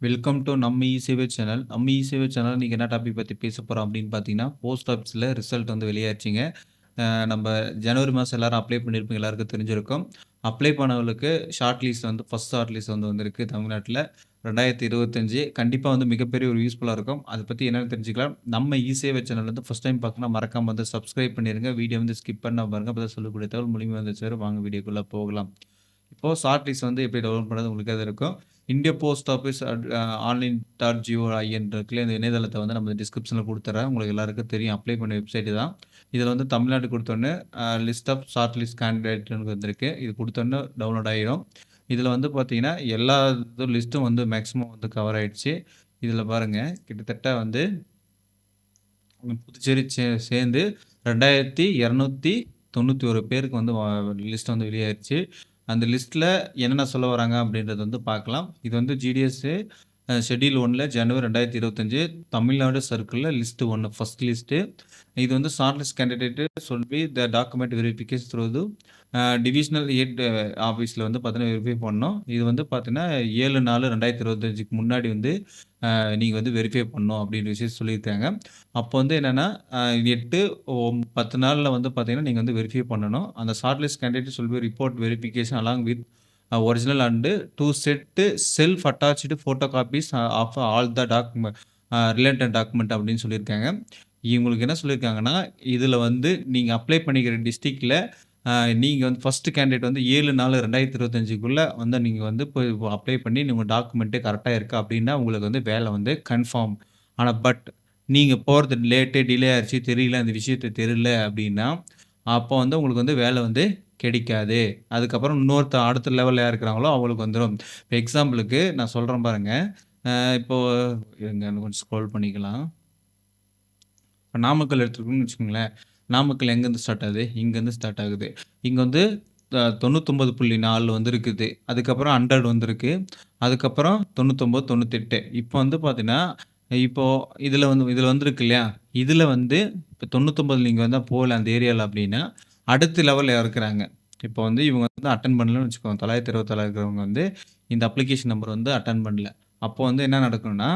Welcome to நம்ம இ-சேவை channel. நம்ம இ-சேவை channel இன்னைக்கு என்ன டாபிக் பத்தி பேச போறோம் அப்படின்னு பார்த்தீங்கன்னா, போஸ்ட் ஆஃபீஸ்ல ரிசல்ட் வந்து வெளியாச்சுங்க. நம்ம ஜனவரி மாசம் எல்லாரும் அப்ளை பண்ணியிருப்பீங்க. எல்லாருக்கும் தெரிஞ்சிருக்கும். அப்ளை பண்ணவங்களுக்கு ஷார்ட் லிஸ்ட் வந்து ஃபர்ஸ்ட் ஷார்ட் லிஸ்ட் வந்து வந்திருக்கு தமிழ்நாட்டுல. 2025 கண்டிப்பா வந்து மிகப்பெரிய ஒரு யூஸ்ஃபுல்லா இருக்கும். அத பத்தி என்னன்னு தெரிஞ்சுக்கலாம். நம்ம இ-சேவை சேனல் வந்து ஃபர்ஸ்ட் டைம் பார்க்கணும்னா மறக்காம வந்து சப்ஸ்கிரைப் பண்ணிருங்க. வீடியோ வந்து ஸ்கிப் பண்ணாம பாருங்க. அப்பதான் சொல்லக்கூடிய தகவல் முழுமையா வந்து சேரும். வாங்க வீடியோக்குள்ள போகலாம். இப்போ ஷார்ட் லிஸ்ட் வந்து எப்படி டவுன்லோட் பண்றது உங்களுக்கு அது இருக்கும். India post office online dot G O I N இருக்குல்ல இந்த இணையதளத்தை வந்து நம்ம டிஸ்கிரிப்ஷன்ல குடுத்துர்றேன். உங்களுக்கு எல்லாருக்கும் தெரியும். அப்ளை பண்ண வெப்சைட் தான். இதில வந்து தமிழ்நாடு குடுத்தோனே லிஸ்ட் ஆஃப் ஷார்ட் லிஸ்ட் கேண்டிடேட்ன்னு வந்திருக்கு. இது குடுத்தோனே டவுன்லோட் ஆயிரும். இதில வந்து பார்த்தீங்கன்னா, எல்லா லிஸ்ட்டும் வந்து மேக்ஸிமம் வந்து கவர் ஆயிடுச்சு. இதில பாருங்க கிட்டத்தட்ட வந்து புதுச்சேரி சேர்ந்து 2291 பேருக்கு வந்து லிஸ்ட் வந்து வெளியாயிருச்சு. அந்த லிஸ்ட்ல என்னென்ன சொல்ல வராங்க அப்படின்றத வந்து பார்க்கலாம். இது வந்து ஜிடிஎஸ் ஷெட்யூல் 1ல ஜனவரி 2025 தமிழ்நாடு சர்க்கிள்ல லிஸ்ட் 1 ஃபர்ஸ்ட் லிஸ்ட். இது வந்து short list candidate should be the document verification through து டிவிஷனல் ஹெட் ஆஃபீஸ்ல வந்து பார்த்தீங்கன்னா வெரிஃபை பண்ணணும். இது வந்து பார்த்தீங்கன்னா 7/4/2025க்கு முன்னாடி வந்து நீங்க வந்து வெரிஃபை பண்ணணும் அப்படின்ற விஷயம் சொல்லியிருக்காங்க. அப்போ வந்து என்னன்னா 8, 10 நாள்ல வந்து பார்த்தீங்கன்னா, நீங்க வந்து வெரிஃபை பண்ணணும். அந்த short list candidate shall be report verification along with original and 2 set self attached photo copies of all the related document அப்படின்னு சொல்லியிருக்காங்க. இவங்களுக்கு என்ன சொல்லியிருக்காங்கன்னா, இதில வந்து நீங்க அப்ளை பண்ணிக்கிற டிஸ்ட்ரிக்ட்ல நீங்க வந்து ஃபர்ஸ்ட் கேண்டிடேட் வந்து 7/4/2025க்குள்ள வந்து நீங்க வந்து போய் அப்ளை பண்ணி உங்க டாக்குமெண்ட் கரெக்ட்டா இருக்கா அப்படின்னா, உங்களுக்கு வந்து வேலை வந்து கன்ஃபார்ம். ஆனா நீங்க போறது டிலே ஆயிருச்சு, தெரியல அந்த விஷயத்த தெரியல அப்படின்னா, அப்போ வந்து உங்களுக்கு வந்து வேலை வந்து கிடைக்காது. அதுக்கப்புறம் அடுத்த லெவல்ல யார் இருக்கிறாங்களோ அவங்களுக்கு வந்துரும். இப்ப எக்ஸாம்பிளுக்கு நான் சொல்றேன் பாருங்க. இப்போ இருங்க கொஞ்சம் ஸ்க்ரோல் பண்ணிக்கலாம். இப்ப நாமக்கல் எடுத்துக்கிட்டோம்னு வச்சுக்கோங்களேன். நாமக்கல் எங்கேருந்து ஸ்டார்ட் ஆகுது? இங்கேருந்து ஸ்டார்ட் ஆகுது. இங்க வந்து 99.4 வந்து இருக்குது. அதுக்கப்புறம் 100 வந்திருக்கு. அதுக்கப்புறம் 99, 98 இப்போ வந்து பார்த்தீங்கன்னா, இப்போ இதில வந்திருக்கு இல்லையா? இதில வந்து இப்ப 99 நீங்க வந்து போகல அந்த ஏரியால அப்படின்னா, அடுத்த லெவல்ல இருக்கிறாங்க. இப்போ வந்து இவங்க வந்து அட்டெண்ட் பண்ணலன்னு வச்சுக்கோங்க. 926 இருக்கிறவங்க வந்து இந்த அப்ளிகேஷன் நம்பர் வந்து அட்டெண்ட் பண்ணல. அப்போ வந்து என்ன நடக்கும்னா,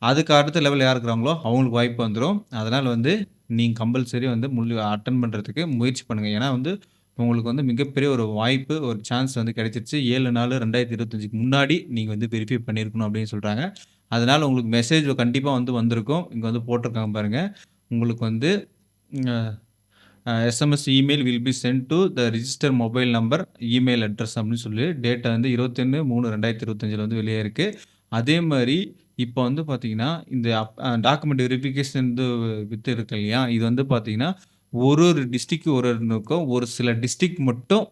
அதுக்கு அடுத்த லெவல்ல யார் இருக்கிறாங்களோ அவங்களுக்கு வாய்ப்பு வந்துரும். அதனால வந்து நீங்க கம்பல்சரி வந்து அட்டெண்ட் பண்றதுக்கு முயற்சி பண்ணுங்க. ஏன்னா வந்து உங்களுக்கு வந்து மிகப்பெரிய ஒரு வாய்ப்பு, ஒரு சான்ஸ் வந்து கிடைச்சிருச்சு. 7/4/2025க்கு முன்னாடி நீங்க வந்து வெரிஃபை பண்ணியிருக்கணும் அப்படின்னு சொல்றாங்க. அதனால உங்களுக்கு மெசேஜ் கண்டிப்பா வந்து வந்திருக்கும். இங்க வந்து போட்டிருக்காங்க பாருங்க. உங்களுக்கு வந்து SMS email will be sent to the register mobile number email address அப்படின்னு சொல்லி டேட்டா வந்து 21/3/2025ல வந்து வெளியாயிருக்கு. அதே மாரி இப்போ வந்து பார்த்தீங்கன்னா, இந்த டாக்குமெண்ட் வெரிஃபிகேஷன் வித் இருக்கு இல்லையா? இது வந்து பார்த்தீங்கன்னா, ஒரு டிஸ்ட்ரிக்ட் ஒருக்கும் ஒரு சில டிஸ்ட்ரிக்ட் மட்டும்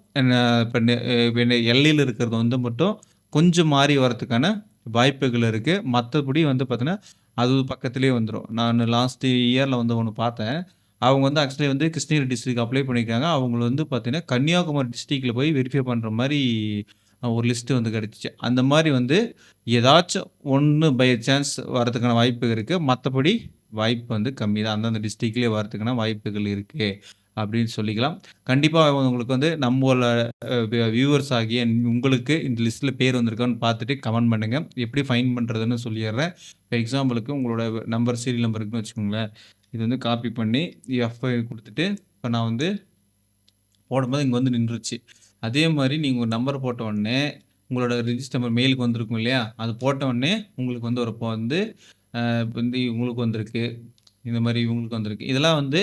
இப்ப எல்லையில இருக்கிறது வந்து மட்டும் கொஞ்சம் மாறி வரதுக்கான வாய்ப்புகள் இருக்கு. மத்தபடி வந்து பார்த்தீங்கன்னா, அது பக்கத்திலேயே வந்துரும். நான் லாஸ்ட் இயர்ல வந்து ஒண்ணு பார்த்தேன். அவங்க வந்து ஆக்சுவலி வந்து கிருஷ்ணகிரி டிஸ்ட்ரிக்ட் அப்ளை பண்ணியிருக்காங்க. அவங்க வந்து பார்த்தீங்கன்னா, கன்னியாகுமரி டிஸ்ட்ரிக்ட்ல போய் வெரிஃபை பண்ற மாரி ஒரு லிஸ்ட் வந்து கிடைச்சுச்சு. அந்த மாரி வந்து ஏதாச்சும் ஒண்ணு பை சான்ஸ் வரதுக்கான வாய்ப்பு இருக்கு. மத்தபடி வாய்ப்பு வந்து கம்மி தான். அந்தந்த டிஸ்ட்ரிக்ட்லயே வரதுக்கான வாய்ப்புகள் இருக்கு. அப்படின்னு சொல்லிக்கலாம். கண்டிப்பா உங்களுக்கு வந்து நம்மளோட வியூவர்ஸ் ஆகிய உங்களுக்கு இந்த லிஸ்ட்ல பேர் வந்திருக்கான்னு பார்த்துட்டு கமெண்ட் பண்ணுங்க. எப்படி ஃபைண்ட் பண்றதுன்னு சொல்லிர்றேன். இப்ப எக்ஸாம்பிளுக்கு உங்களோட நம்பர் சீரியல் நம்பர் இருக்குன்னு வச்சுக்கோங்களேன். இது வந்து காப்பி பண்ணி F5 குடுத்துட்டு, இப்ப நான் வந்து போடும்போது இங்க வந்து நின்றுச்சு. அதே மாரி நீங்க ஒரு நம்பர் போட்ட உடனே, உங்களோட ரிஜிஸ்டர் நம்பர் மெயிலுக்கு வந்திருக்கும் இல்லையா? அது போட்ட உடனே உங்களுக்கு வந்து இப்போ வந்து வந்து இவங்களுக்கு வந்திருக்கு. இந்த மாரி இவங்களுக்கு வந்திருக்கு. இதெல்லாம் வந்து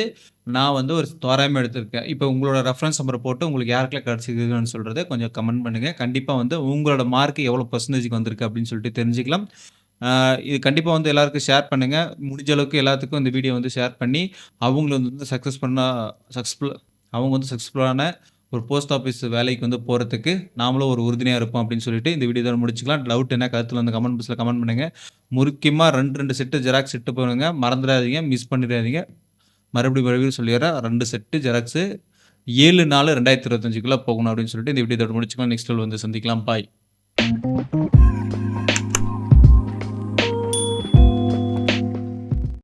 நான் வந்து ஒரு தோராயமா எடுத்திருக்கேன். இப்ப உங்களோட ரெஃபரன்ஸ் நம்பர போட்டு உங்களுக்கு யாருக்கெல்லாம் கிடைச்சிருக்குன்னு சொல்றத கொஞ்சம் கமெண்ட் பண்ணுங்க. கண்டிப்பா வந்து உங்களோட மார்க் எவ்வளோ பெர்சன்டேஜ்க்கு வந்திருக்கு அப்படின்னு சொல்லிட்டு தெரிஞ்சுக்கலாம். இது கண்டிப்பா வந்து எல்லாருக்கும் ஷேர் பண்ணுங்க. முடிஞ்ச அளவுக்கு எல்லாத்துக்கும் இந்த வீடியோ வந்து ஷேர் பண்ணி, அவங்கள வந்து சக்சஸ்ஃபுல் அவங்க வந்து சக்சஸ்ஃபுல்லான ஒரு போஸ்ட் ஆஃபீஸ் வேலைக்கு வந்து போறதுக்கு நாமளும் ஒரு உறுதுணையா இருப்போம் அப்படின்னு சொல்லிட்டு இந்த வீடியோ இதோட முடிச்சுக்கலாம். டவுட் என்ன கருத்துல வந்து கமெண்ட் பாக்ஸ்ல கமெண்ட் பண்ணுங்க. முக்கியமா 2 செட்டு ஜெராக்ஸ் எடுத்துட்டு போங்க. மறந்துடாதீங்க, மிஸ் பண்ணிடாதீங்க. மறுபடியும் சொல்லிடுறேன். 2 செட்டு ஜெராக்ஸ் 7/4/2025க்குள்ள போகணும் அப்படின்னு சொல்லிட்டு இந்த வீடியோ இதோட முடிச்சுக்கலாம். நெக்ஸ்ட் வந்து சந்திக்கலாம். பாய்.